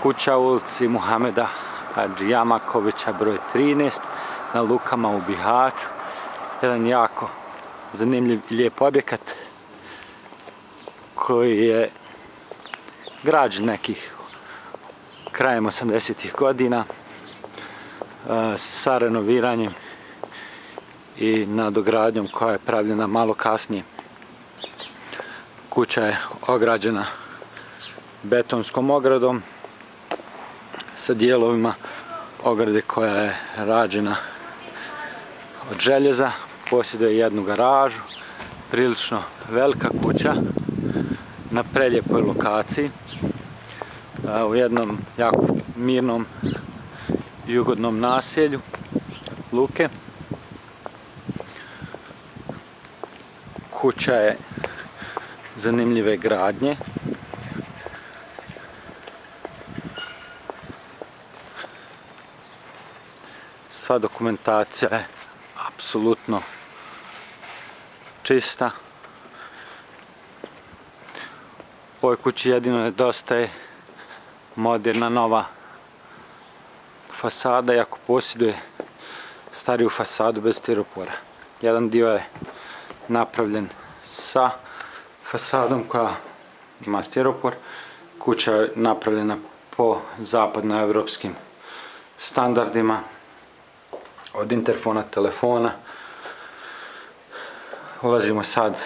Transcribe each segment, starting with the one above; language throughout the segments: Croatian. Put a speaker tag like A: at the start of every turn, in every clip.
A: Kuća u ulici Muhameda Hadžijamakovića broj 13 na Lukama u Bihaću. Jedan jako zanimljiv i lijep objekat koji je građen nekih krajem 80-ih godina sa renoviranjem i nadogradnjom koja je pravljena malo kasnije. Kuća je ograđena betonskom ogradom sa dijelovima ograde koja je rađena od željeza. Posjeduje jednu garažu, prilično velika kuća na prelijepoj lokaciji u jednom jako mirnom i ugodnom naselju Luke. Kuća je zanimljive gradnje. Sva dokumentacija je apsolutno čista. U ovoj kući jedino nedostaje moderna nova fasada, iako posjeduje stariju fasadu bez stiropora. Jedan dio je napravljen sa fasadom koja ima stiropor. Kuća je napravljena po zapadnoevropskim standardima, od interfona, telefona. Ulazimo sad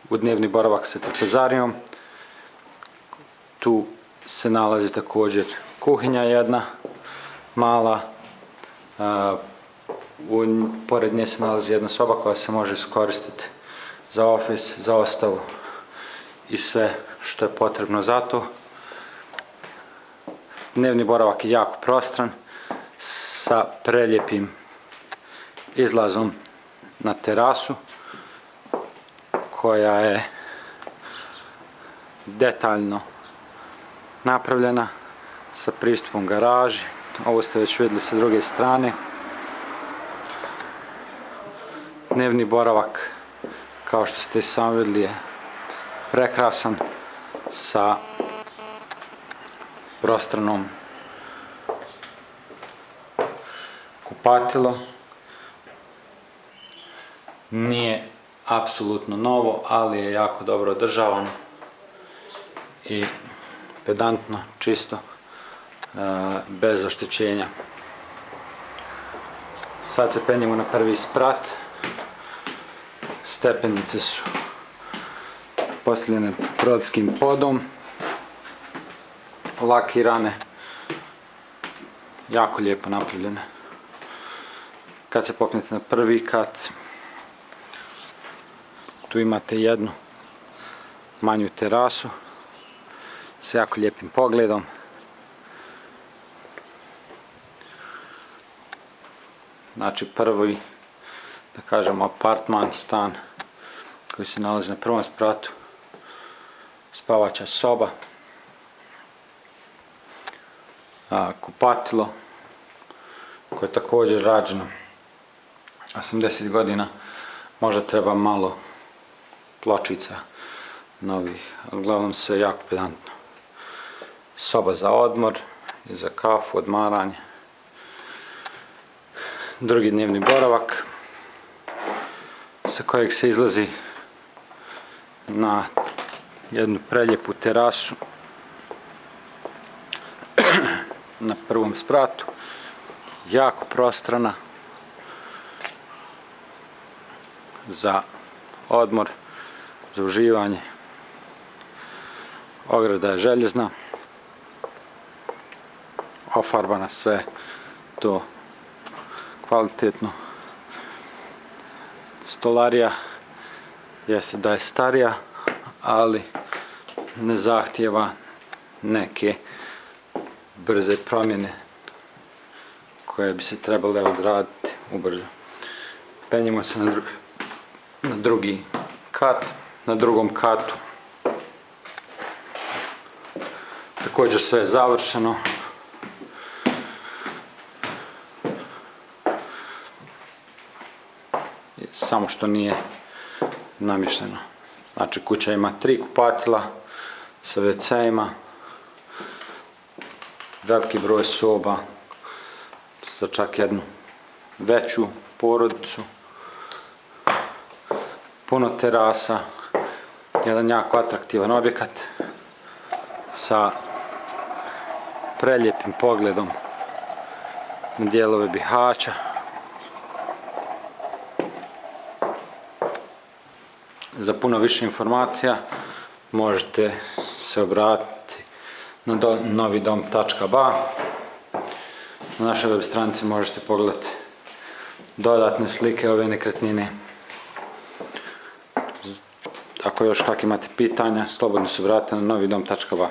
A: u dnevni boravak sa trpezarijom. Tu se nalazi također kuhinja jedna mala. Pored nje se nalazi jedna soba koja se može iskoristiti za ofis, za ostavu i sve što je potrebno za to. Dnevni boravak je jako prostran sa prelijepim izlazom na terasu koja je detaljno napravljena sa pristupom garaži. Ovo ste već vidjeli sa druge strane. Dnevni boravak, kao što ste i sami vidjeli, je prekrasan sa prostranom kupatilom. Nije apsolutno novo, ali je jako dobro održavano i pedantno, čisto, bez oštećenja. Sad se penjemo na prvi sprat. Stepenice su postavljene brodskim podom, lakirane, jako lijepo napravljene. Kad se popnete na prvi kat, tu imate jednu manju terasu s jako lijepim pogledom. Znači prvi, da kažemo, apartman, stan koji se nalazi na prvom spratu, spavaća soba, kupatilo koje je također rađeno 80 godina, možda treba malo pločica novih, ali uglavnom sve jako pedantno. Soba za odmor i za kafu, odmaranje. Drugi dnevni boravak sa kojeg se izlazi na jednu prelijepu terasu na prvom spratu, jako prostrana za odmor, za uživanje. Ograda je željezna, ofarbana, sve to kvalitetno. Stolarija jeste da je starija, ali ne zahtijeva neke brze promjene koje bi se trebale odraditi ubrzo. Penjemo se na drugi kat. Na drugom katu također sve je završeno. Samo što nije namješteno. Znači kuća ima 3 kupatila sa WC-ima, veliki broj soba za čak jednu veću porodicu, puno terasa, jedan jako atraktivan objekat sa preljepim pogledom na dijelove Bihaća. Za puno više informacija možete se obratiti na novidom.ba. Na našoj web stranici možete pogledati dodatne slike ove nekretnine. Ako još kakve imate pitanja, slobodno se obratite na novidom.ba.